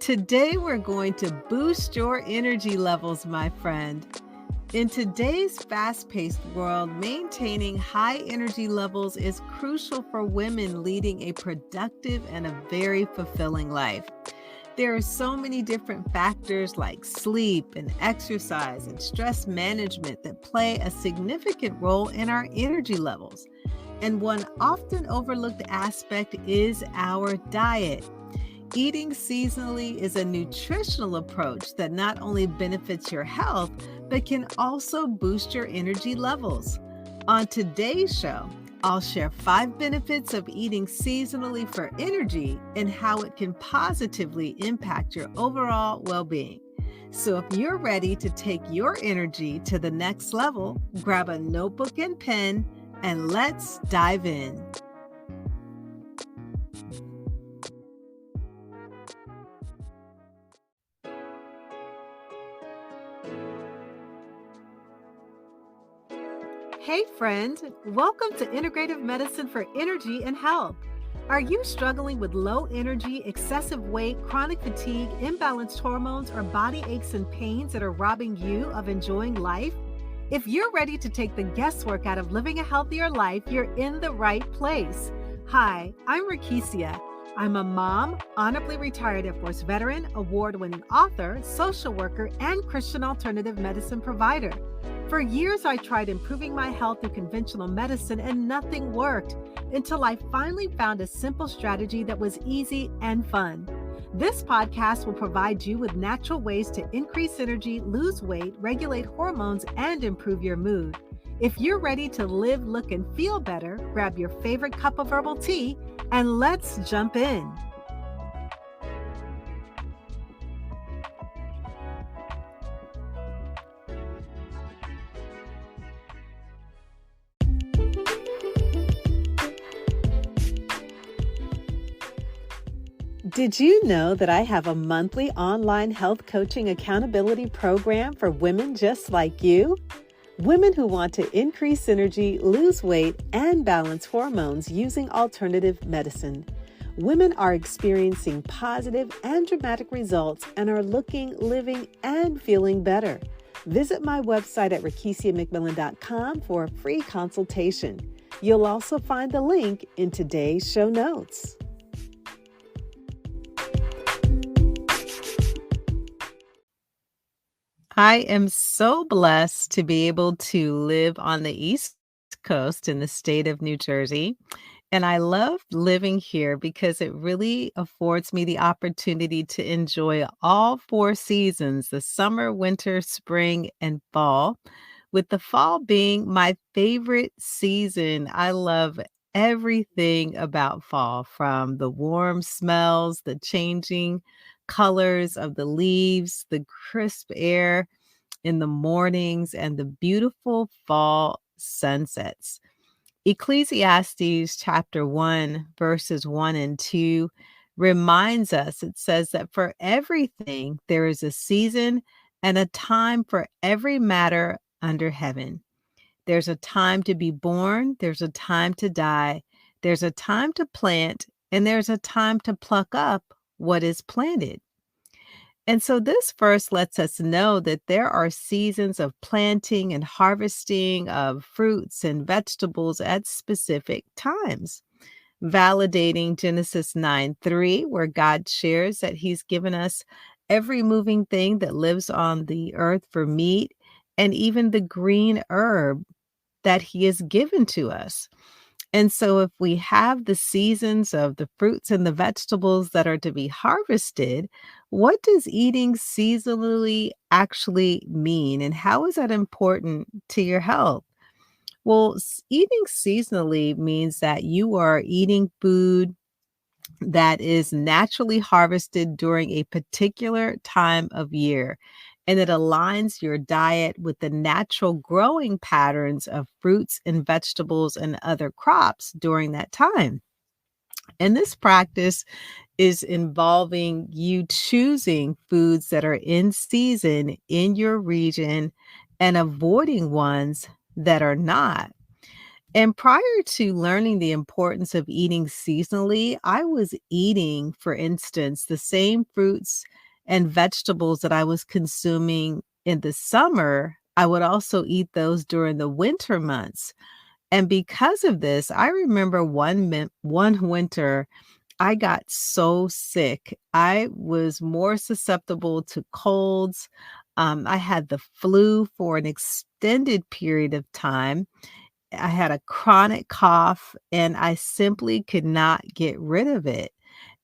Today, we're going to boost your energy levels, my friend. In today's fast paced world, maintaining high energy levels is crucial for women leading a productive and a very fulfilling life. There are so many different factors like sleep and exercise and stress management that play a significant role in our energy levels. And one often overlooked aspect is our diet. Eating seasonally is a nutritional approach that not only benefits your health, but can also boost your energy levels. On today's show, I'll share 5 benefits of eating seasonally for energy and how it can positively impact your overall well being. So, if you're ready to take your energy to the next level, grab a notebook and pen and let's dive in. Hey, friend, welcome to Integrative Medicine for Energy and Health. Are you struggling with low energy, excessive weight, chronic fatigue, imbalanced hormones, or body aches and pains that are robbing you of enjoying life? If you're ready to take the guesswork out of living a healthier life, you're in the right place. Hi, I'm Rekishia. I'm a mom, honorably retired Air Force veteran, award-winning author, social worker, and Christian alternative medicine provider. For years, I tried improving my health through conventional medicine and nothing worked until I finally found a simple strategy that was easy and fun. This podcast will provide you with natural ways to increase energy, lose weight, regulate hormones, and improve your mood. If you're ready to live, look, and feel better, grab your favorite cup of herbal tea and let's jump in. Did you know that I have a monthly online health coaching accountability program for women just like you? Women who want to increase energy, lose weight, and balance hormones using alternative medicine. Women are experiencing positive and dramatic results and are looking, living, and feeling better. Visit my website at rekishiamcmillan.com for a free consultation. You'll also find the link in today's show notes. I am so blessed to be able to live on the East Coast in the state of New Jersey. And I love living here because it really affords me the opportunity to enjoy all 4 seasons: the summer, winter, spring, and fall. With the fall being my favorite season, I love everything about fall, from the warm smells, the changing colors of the leaves, the crisp air in the mornings, and the beautiful fall sunsets. Ecclesiastes chapter 1, verses 1 and 2 reminds us, it says that for everything there is a season and a time for every matter under heaven. There's a time to be born, there's a time to die, there's a time to plant, and there's a time to pluck up what is planted. And so this verse lets us know that there are seasons of planting and harvesting of fruits and vegetables at specific times, validating Genesis 9:3, where God shares that He's given us every moving thing that lives on the earth for meat, and even the green herb that He has given to us. And so, if we have the seasons of the fruits and the vegetables that are to be harvested, what does eating seasonally actually mean? And how is that important to your health? Well, eating seasonally means that you are eating food that is naturally harvested during a particular time of year, and it aligns your diet with the natural growing patterns of fruits and vegetables and other crops during that time. And this practice is involving you choosing foods that are in season in your region and avoiding ones that are not. And prior to learning the importance of eating seasonally, I was eating, for instance, the same fruits and vegetables that I was consuming in the summer. I would also eat those during the winter months. And because of this, I remember one winter I got so sick. I was more susceptible to colds. I had the flu for an extended period of time. I had a chronic cough, and I simply could not get rid of it.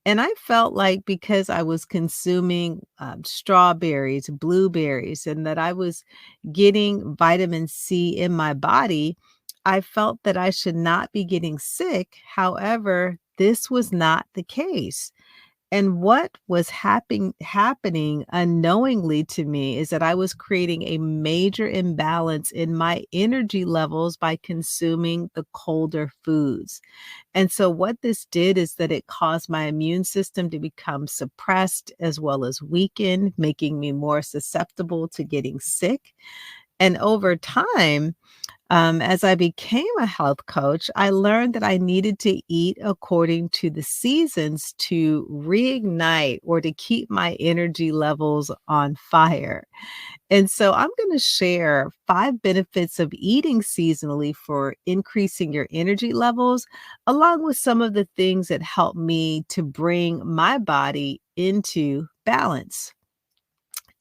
And I felt like because I was consuming, strawberries, blueberries, and that I was getting vitamin C in my body, I felt that I should not be getting sick. However, this was not the case. And what was happening unknowingly to me is that I was creating a major imbalance in my energy levels by consuming the colder foods. And so what this did is that it caused my immune system to become suppressed as well as weakened, making me more susceptible to getting sick. And over time, as I became a health coach, I learned that I needed to eat according to the seasons to reignite or to keep my energy levels on fire. And so I'm going to share 5 benefits of eating seasonally for increasing your energy levels, along with some of the things that help me to bring my body into balance.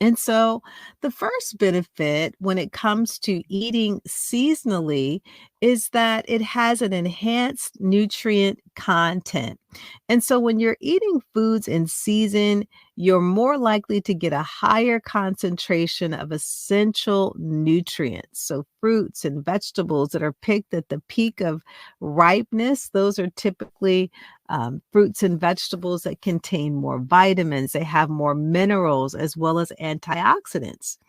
And so, the first benefit when it comes to eating seasonally is that it has an enhanced nutrient content. And so, when you're eating foods in season, you're more likely to get a higher concentration of essential nutrients. So, fruits and vegetables that are picked at the peak of ripeness, those are typically fruits and vegetables that contain more vitamins, they have more minerals as well as antioxidants.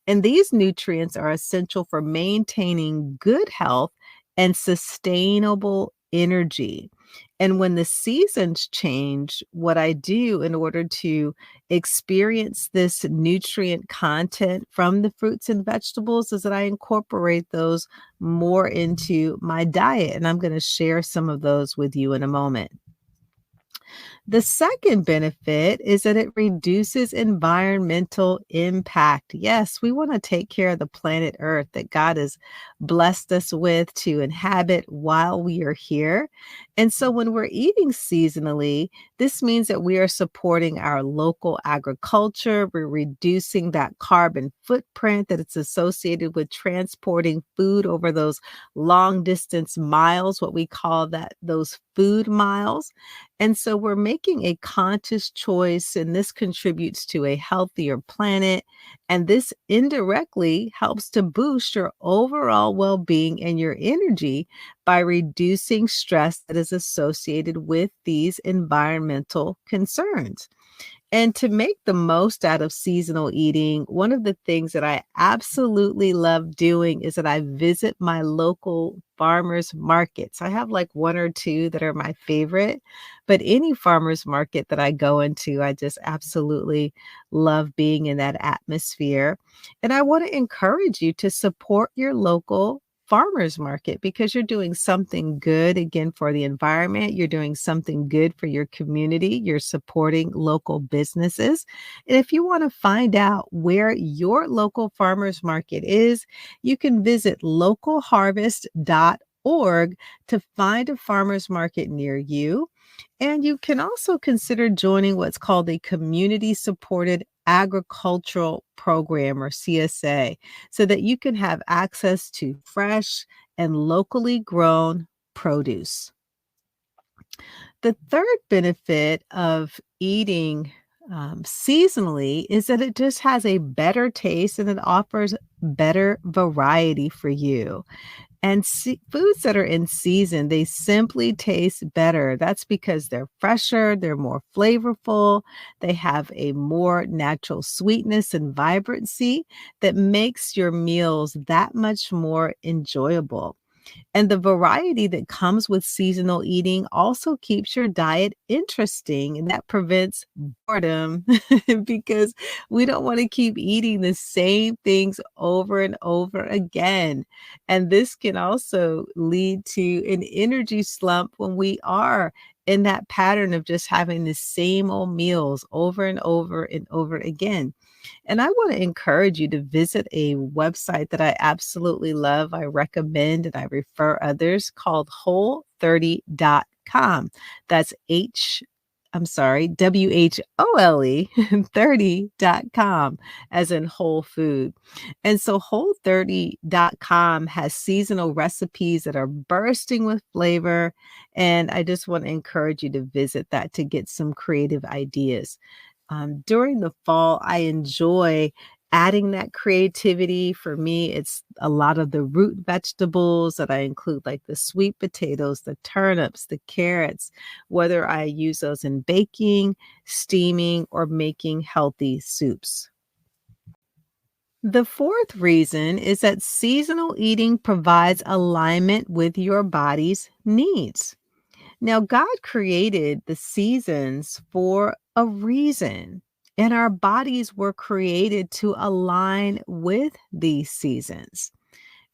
And these nutrients are essential for maintaining good health and sustainable energy. And when the seasons change, what I do in order to experience this nutrient content from the fruits and vegetables is that I incorporate those more into my diet. And I'm going to share some of those with you in a moment. The second benefit is that it reduces environmental impact. Yes, we want to take care of the planet Earth that God has blessed us with to inhabit while we are here. And so when we're eating seasonally, this means that we are supporting our local agriculture. We're reducing that carbon footprint that it's associated with transporting food over those long distance miles, what we call that, those food miles. And so we're making a conscious choice, and this contributes to a healthier planet. And this indirectly helps to boost your overall well being and your energy by reducing stress that is associated with these environmental concerns. And to make the most out of seasonal eating, one of the things that I absolutely love doing is that I visit my local farmers markets. I have like one or two that are my favorite, but any farmers market that I go into, I just absolutely love being in that atmosphere. And I want to encourage you to support your local farmers market because you're doing something good again for the environment. You're doing something good for your community. You're supporting local businesses. And if you want to find out where your local farmers market is, you can visit localharvest.org to find a farmers market near you. And you can also consider joining what's called a community supported agricultural program or CSA so that you can have access to fresh and locally grown produce. The third benefit of eating seasonally is that it just has a better taste and it offers better variety for you. And foods that are in season, they simply taste better. That's because they're fresher, they're more flavorful, they have a more natural sweetness and vibrancy that makes your meals that much more enjoyable. And the variety that comes with seasonal eating also keeps your diet interesting, and that prevents boredom because we don't want to keep eating the same things over and over again. And this can also lead to an energy slump when we are in that pattern of just having the same old meals over and over and over again. And I want to encourage you to visit a website that I absolutely love. I recommend and I refer others called whole30.com. That's WHOLE 30.com, as in whole food. And so whole30.com has seasonal recipes that are bursting with flavor. And I just want to encourage you to visit that to get some creative ideas. During the fall, I enjoy adding that creativity. For me, it's a lot of the root vegetables that I include, like the sweet potatoes, the turnips, the carrots, whether I use those in baking, steaming, or making healthy soups. The fourth reason is that seasonal eating provides alignment with your body's needs. Now, God created the seasons for a reason, and our bodies were created to align with these seasons.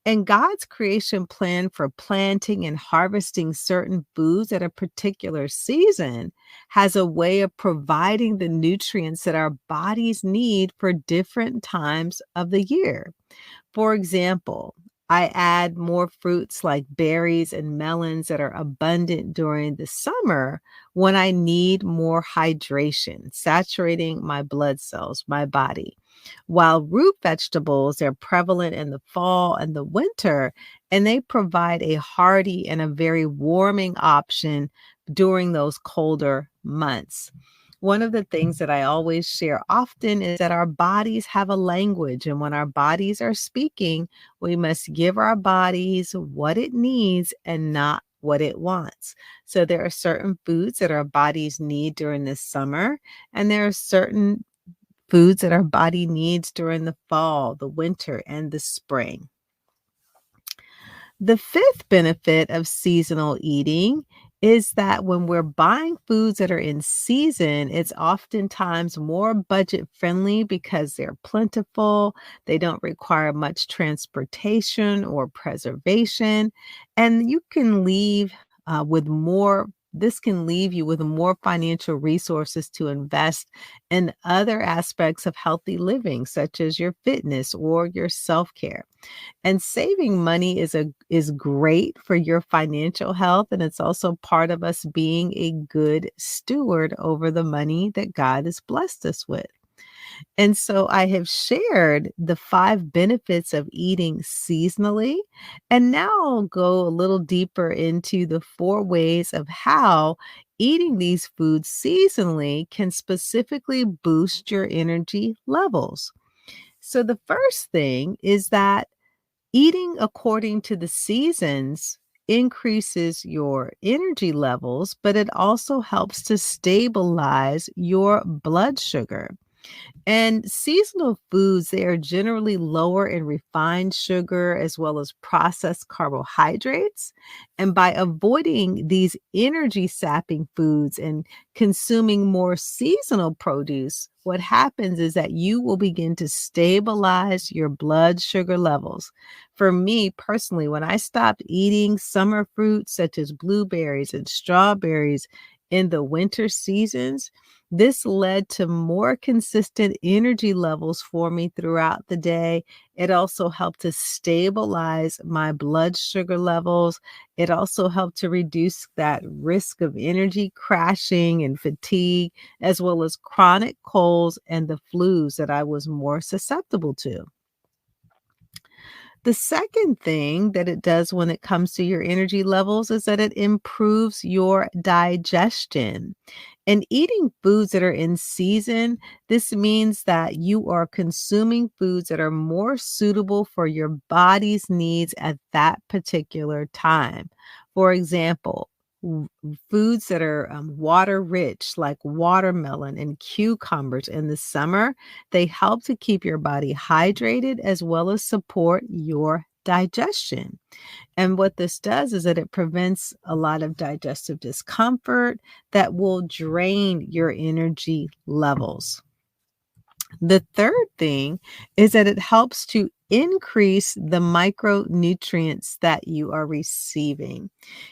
And God's creation plan for planting and harvesting certain foods at a particular season has a way of providing the nutrients that our bodies need for different times of the year. For example, I add more fruits like berries and melons that are abundant during the summer when I need more hydration, saturating my blood cells, my body. While root vegetables are prevalent in the fall and the winter, and they provide a hearty and a very warming option during those colder months. One of the things that I always share often is that our bodies have a language, and when our bodies are speaking, we must give our bodies what it needs and not what it wants. So there are certain foods that our bodies need during the summer, and there are certain foods that our body needs during the fall, the winter, and the spring. The fifth benefit of seasonal eating is that when we're buying foods that are in season, it's oftentimes more budget friendly because they're plentiful, they don't require much transportation or preservation, and you can leave with more. This can leave you with more financial resources to invest in other aspects of healthy living, such as your fitness or your self care. And saving money is great for your financial health, and it's also part of us being a good steward over the money that God has blessed us with. And so I have shared the 5 benefits of eating seasonally, and now I'll go a little deeper into the 4 ways of how eating these foods seasonally can specifically boost your energy levels. So the first thing is that eating according to the seasons increases your energy levels, but it also helps to stabilize your blood sugar. And seasonal foods, they are generally lower in refined sugar as well as processed carbohydrates. And by avoiding these energy sapping foods and consuming more seasonal produce, what happens is that you will begin to stabilize your blood sugar levels. For me personally, when I stopped eating summer fruits such as blueberries and strawberries in the winter seasons, this led to more consistent energy levels for me throughout the day. It also helped to stabilize my blood sugar levels. It also helped to reduce that risk of energy crashing and fatigue, as well as chronic colds and the flus that I was more susceptible to. The second thing that it does when it comes to your energy levels is that it improves your digestion. And eating foods that are in season, this means that you are consuming foods that are more suitable for your body's needs at that particular time. For example, foods that are water rich, like watermelon and cucumbers in the summer, they help to keep your body hydrated as well as support your digestion. And what this does is that it prevents a lot of digestive discomfort that will drain your energy levels. The third thing is that it helps to increase the micronutrients that you are receiving.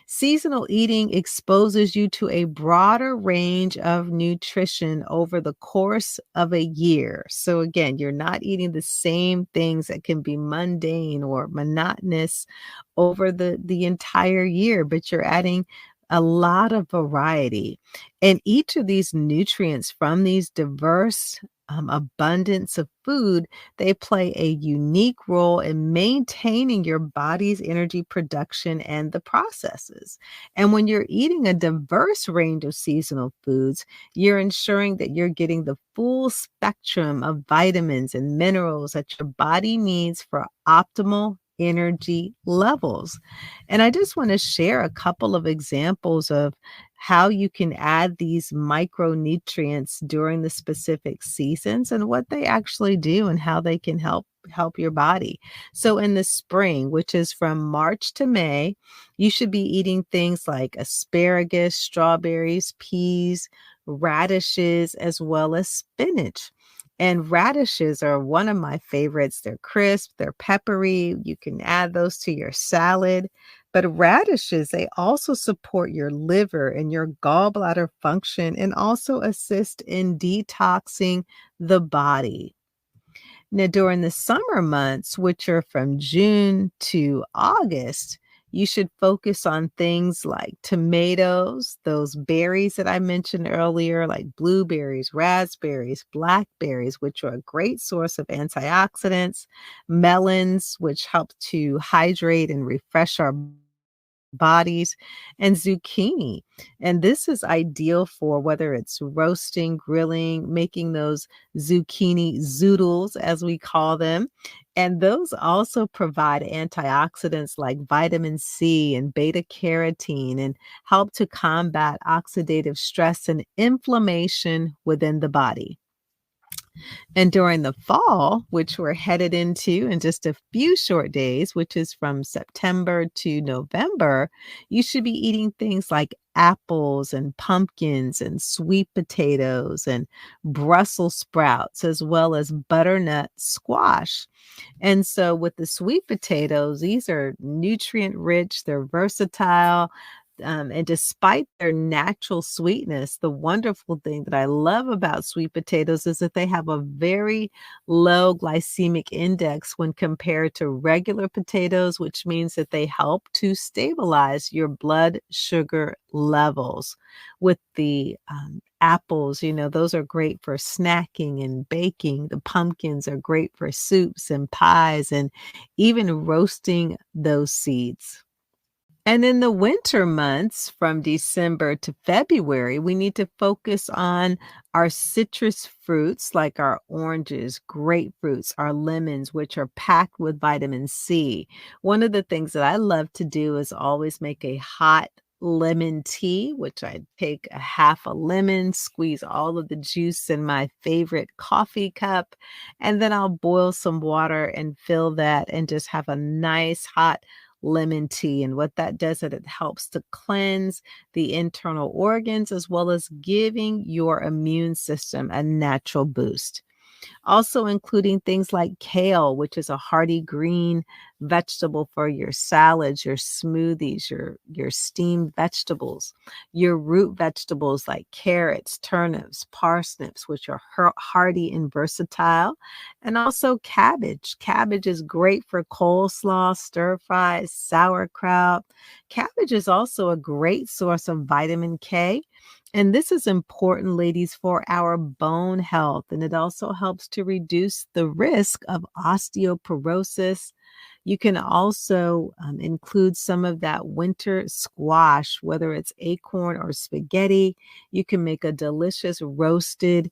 Seasonal eating exposes you to a broader range of nutrition over the course of a year. So, again, you're not eating the same things that can be mundane or monotonous over the entire year, but you're adding a lot of variety. And each of these nutrients from these diverse abundance of food, they play a unique role in maintaining your body's energy production and the processes. And when you're eating a diverse range of seasonal foods, you're ensuring that you're getting the full spectrum of vitamins and minerals that your body needs for optimal energy levels. And I just want to share a couple of examples of how you can add these micronutrients during the specific seasons and what they actually do and how they can help your body. So in the spring, which is from March to May, you should be eating things like asparagus, strawberries, peas, radishes, as well as spinach. And radishes are one of my favorites. They're crisp, they're peppery. You can add those to your salad. But radishes, they also support your liver and your gallbladder function and also assist in detoxing the body. Now, during the summer months, which are from June to August, you should focus on things like tomatoes, those berries that I mentioned earlier, like blueberries, raspberries, blackberries, which are a great source of antioxidants, melons, which help to hydrate and refresh our bodies, and zucchini. And this is ideal for whether it's roasting, grilling, making those zucchini zoodles, as we call them. And those also provide antioxidants like vitamin C and beta carotene and help to combat oxidative stress and inflammation within the body. And during the fall, which we're headed into in just a few short days, which is from September to November, you should be eating things like apples and pumpkins and sweet potatoes and Brussels sprouts, as well as butternut squash. And so with the sweet potatoes, these are nutrient rich, they're versatile. And despite their natural sweetness, the wonderful thing that I love about sweet potatoes is that they have a very low glycemic index when compared to regular potatoes, which means that they help to stabilize your blood sugar levels. With the apples, those are great for snacking and baking. The pumpkins are great for soups and pies and even roasting those seeds. And in the winter months from December to February, we need to focus on our citrus fruits like our oranges, grapefruits, our lemons, which are packed with vitamin C. One of the things that I love to do is always make a hot lemon tea, which I take a half a lemon, squeeze all of the juice in my favorite coffee cup, and then I'll boil some water and fill that and just have a nice hot lemon tea. And what that does is it helps to cleanse the internal organs as well as giving your immune system a natural boost. Also including things like kale, which is a hearty green vegetable for your salads, your smoothies, your steamed vegetables, your root vegetables like carrots, turnips, parsnips, which are hearty and versatile, and also cabbage. Cabbage is great for coleslaw, stir fries, sauerkraut. Cabbage is also a great source of vitamin K, and this is important, ladies, for our bone health. And it also helps to reduce the risk of osteoporosis. You can also include some of that winter squash, whether it's acorn or spaghetti. You can make a delicious roasted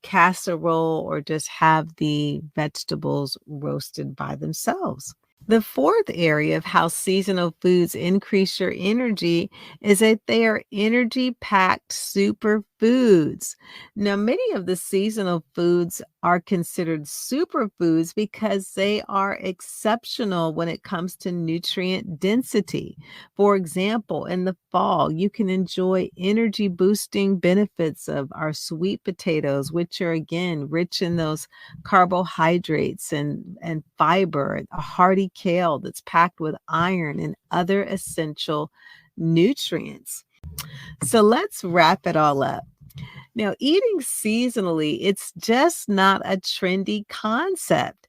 casserole or just have the vegetables roasted by themselves. The fourth area of how seasonal foods increase your energy is that they are energy packed superfoods foods. Now, many of the seasonal foods are considered superfoods because they are exceptional when it comes to nutrient density. For example, in the fall, you can enjoy energy boosting benefits of our sweet potatoes, which are again rich in those carbohydrates and fiber, a hearty kale that's packed with iron and other essential nutrients. So let's wrap it all up. Now, eating seasonally, it's just not a trendy concept.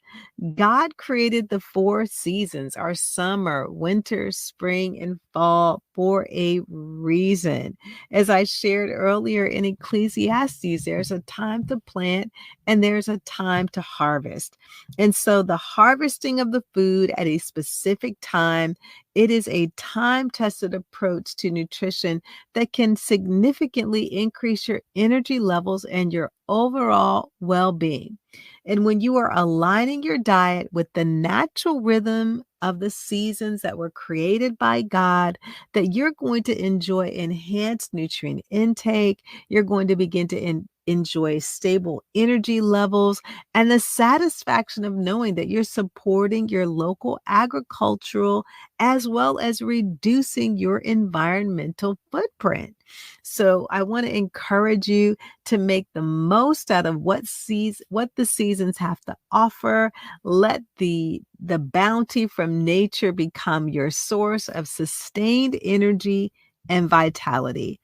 God created the four seasons, our summer, winter, spring, and fall, for a reason. As I shared earlier in Ecclesiastes, there's a time to plant and there's a time to harvest. And so the harvesting of the food at a specific time, it is a time-tested approach to nutrition that can significantly increase your energy levels and your overall well being. And when you are aligning your diet with the natural rhythm of the seasons that were created by God, that you're going to enjoy enhanced nutrient intake, you're going to begin to enjoy stable energy levels and the satisfaction of knowing that you're supporting your local agricultural as well as reducing your environmental footprint. So I want to encourage you to make the most out of what the seasons have to offer. Let the bounty from nature become your source of sustained energy and vitality.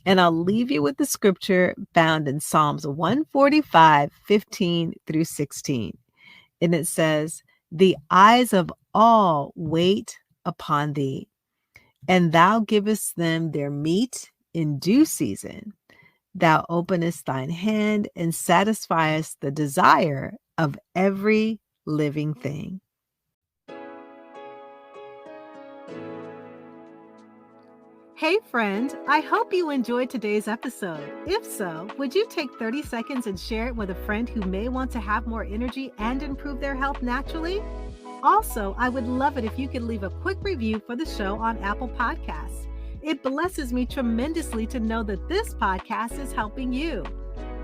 And I'll leave you with the scripture found in Psalms 145:15-16. And it says, "The eyes of all wait upon thee, and thou givest them their meat in due season. Thou openest thine hand and satisfiest the desire of every living thing." Hey, friend, I hope you enjoyed today's episode. If so, would you take 30 seconds and share it with a friend who may want to have more energy and improve their health naturally? Also, I would love it if you could leave a quick review for the show on Apple Podcasts. It blesses me tremendously to know that this podcast is helping you.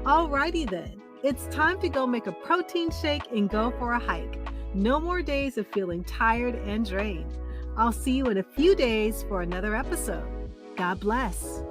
Alrighty then, it's time to go make a protein shake and go for a hike. No more days of feeling tired and drained. I'll see you in a few days for another episode. God bless.